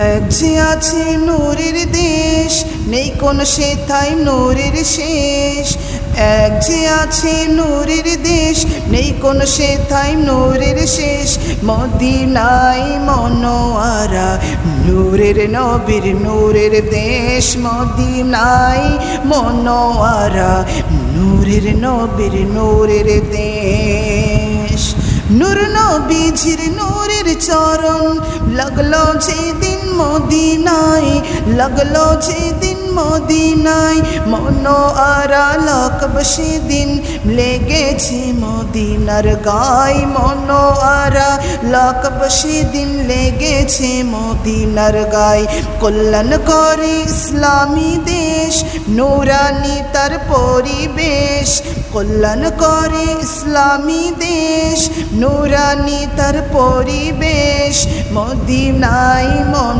এক যে আছে নূরের দেশ, নেই কোনো সেথায় নূরের শেষ। এক যে আছে নূরের দেশ, নেই কোনো সেথায় নূরের শেষ। মদিনায় মনোয়ারা, নূরের নবীর নূরের দেশ। মদিনায় মনোয়ারা, নূরের নবীর নূরের দেশ। নূর নবীজির নূরের চরণ লাগলো যেদিন মদিনায়, লাগলো যেদিন মদিনায়। মনোয়ারা লাকব সেদিন লেগেছে মদিনার গায়। মনোয়ারা লাকব সেদিন লেগেছে মদিনার গায়। কল্যাণ করে ইসলামী দেশ, নূরানি তার পরিবেশ। কল্যাণ করে ইসলামী দেশ, নূরানি তার পরিবেশ। মদিনায়